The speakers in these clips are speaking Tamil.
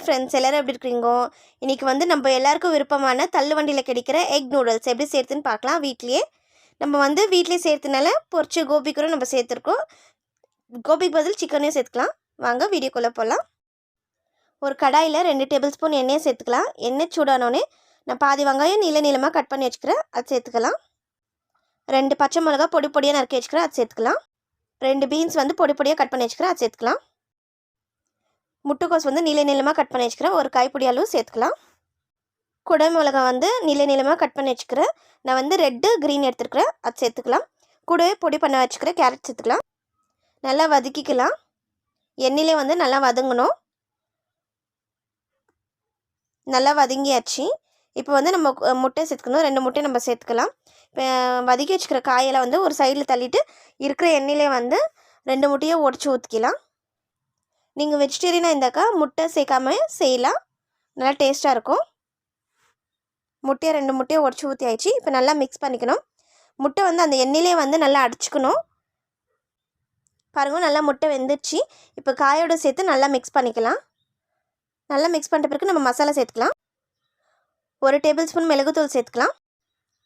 ஃப்ரெண்ட்ஸ் எல்லோரும் எப்படி இருக்கிறீங்க? இன்றைக்கி வந்து நம்ம எல்லாருக்கும் விருப்பமான தள்ளுவண்டியில் கிடைக்கிற எக் நூடுல்ஸ் எப்படி சேர்த்துன்னு பார்க்கலாம். நம்ம வந்து வீட்லேயே சேர்த்துனால பொரிச்ச கோபி கூட நம்ம சேர்த்துருக்கோம். கோபிக்கு பதில் சிக்கனையும் சேர்த்துக்கலாம். வாங்க வீடியோக்குள்ளே போகலாம். ஒரு கடாயில் 2 டேபிள் ஸ்பூன் எண்ணெயை சேர்த்துக்கலாம். எண்ணெய் சூடானோடனே நான் பாதி வெங்காயம் நீளமாக கட் பண்ணி வச்சுக்கிறேன், அது சேர்த்துக்கலாம். 2 பச்சை மிளகா பொடி பொடியாக நறுக்கி வச்சுக்கிறேன், அது சேர்த்துக்கலாம். 2 பீன்ஸ் வந்து பொடி பொடியாக கட் பண்ணி வச்சுக்கிறேன், அது சேர்த்துக்கலாம். முட்டைக்கோஸ் வந்து நீளமாக கட் பண்ணி வச்சுக்கிறேன், ஒரு கைப்பிடி அளவு சேர்த்துக்கலாம். குடை மிளகா வந்து நீளமாக கட் பண்ணி வச்சுக்கிறேன், நான் வந்து ரெட்டு க்ரீன் எடுத்துருக்கிறேன், அது சேர்த்துக்கலாம். கூடவே பொடி பண்ண வச்சுக்கிறேன் கேரட் சேர்த்துக்கலாம். நல்லா வதக்கிக்கலாம். எண்ணெயிலே வந்து நல்லா வதங்கணும். நல்லா வதங்கியாச்சு. இப்போ வந்து நம்ம முட்டை சேர்த்துக்கணும். 2 முட்டை நம்ம சேர்த்துக்கலாம். இப்போ வதக்கி வச்சுக்கிற காயெல்லாம் வந்து ஒரு சைடில் தள்ளிட்டு இருக்கிற எண்ணெயிலே வந்து 2 முட்டையை உடச்சி ஊற்றிக்கலாம். நீங்கள் வெஜிடேரியனாக இருந்தாக்கா முட்டை சேர்க்காம செய்யலாம், நல்லா டேஸ்ட்டாக இருக்கும். முட்டையை 2 முட்டையை உடச்சி ஊற்றி ஆயிடுச்சு. இப்போ நல்லா மிக்ஸ் பண்ணிக்கணும். முட்டை வந்து அந்த எண்ணெயிலே வந்து நல்லா அடிச்சுக்கணும். பாருங்கள், நல்லா முட்டை வெந்துடுச்சு. இப்போ காயோடு சேர்த்து நல்லா மிக்ஸ் பண்ணிக்கலாம். நல்லா மிக்ஸ் பண்ணிட்ட பிறகு நம்ம மசாலா சேர்த்துக்கலாம். 1 டேபிள் ஸ்பூன் மிளகுத்தூள் சேர்த்துக்கலாம்.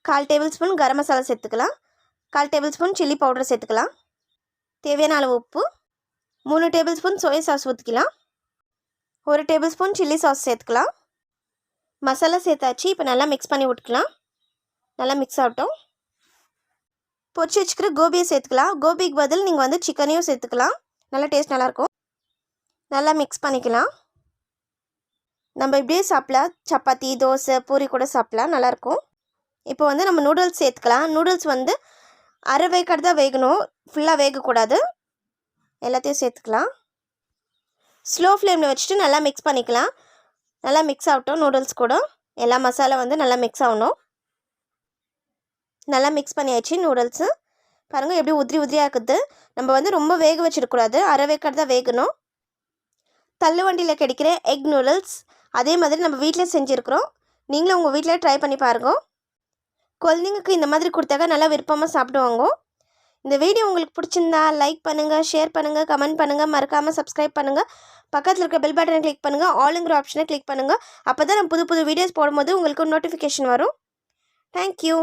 1/4 டேபிள் ஸ்பூன் கரம் மசாலா சேர்த்துக்கலாம். 1/4 டேபிள் ஸ்பூன் சில்லி பவுடர் சேர்த்துக்கலாம். தேவையான அளவு உப்பு. 3 டேபிள் ஸ்பூன் சோயா சாஸ் ஊற்றிக்கலாம். 1 டேபிள் ஸ்பூன் சில்லி சாஸ் சேர்த்துக்கலாம். மசாலா சேர்த்தாச்சு. இப்போ நல்லா மிக்ஸ் பண்ணி விட்டுக்கலாம். நல்லா மிக்ஸ் ஆகட்டும். பொரிச்சு வச்சுக்கிற கோபியை சேர்த்துக்கலாம். கோபிக்கு பதில் நீங்கள் வந்து சிக்கனையும் சேர்த்துக்கலாம், நல்லா டேஸ்ட் நல்லாயிருக்கும். நல்லா மிக்ஸ் பண்ணிக்கலாம். நம்ம இப்படியே சாப்பிடலாம், சப்பாத்தி தோசை பூரி கூட சாப்பிடலாம், நல்லாயிருக்கும். இப்போ வந்து நம்ம நூடுல்ஸ் சேர்த்துக்கலாம். நூடுல்ஸ் வந்து அரை வேக்காடு தான் வேகணும், ஃபுல்லாக வேகக்கூடாது. எல்லாத்தையும் சேர்த்துக்கலாம். ஸ்லோ ஃப்ளேமில் வச்சுட்டு நல்லா மிக்ஸ் பண்ணிக்கலாம். நல்லா மிக்ஸ் ஆகட்டும். நூடுல்ஸ் கூட எல்லா மசாலா வந்து நல்லா மிக்ஸ் ஆகணும். நல்லா மிக்ஸ் பண்ணியாச்சு. நூடுல்ஸு பாருங்கள் எப்படி உதிரி உதிரியாக இருக்குது. நம்ம வந்து ரொம்ப வேக வச்சிடக்கூடாது, அரை வேக்காடு தான் வேகணும். தள்ளுவண்டியில் கிடைக்கிற எக் நூடுல்ஸ் அதே மாதிரி நம்ம வீட்டில் செஞ்சுருக்குறோம். நீங்களும் உங்கள் வீட்டில் ட்ரை பண்ணி பாருங்க. குழந்தைங்களுக்கு இந்த மாதிரி கொடுத்தாக்க நல்லா விருப்பமாக சாப்பிடுவாங்க. இந்த வீடியோ உங்களுக்கு பிடிச்சிருந்தா லைக் பண்ணுங்கள், ஷேர் பண்ணுங்கள், கமெண்ட் பண்ணுங்கள், மறக்காமல் சப்ஸ்கிரைப் பண்ணுங்கள். பக்கத்தில் இருக்க பெல் பட்டனை கிளிக் பண்ணுங்கள், ஆளுங்கிற ஆப்ஷனை கிளிக் பண்ணுங்கள். அப்போ தான் நம்ம புது புது வீடியோஸ் போடும்போது உங்களுக்கு நோட்டிஃபிகேஷன் வரும். தேங்க்யூ.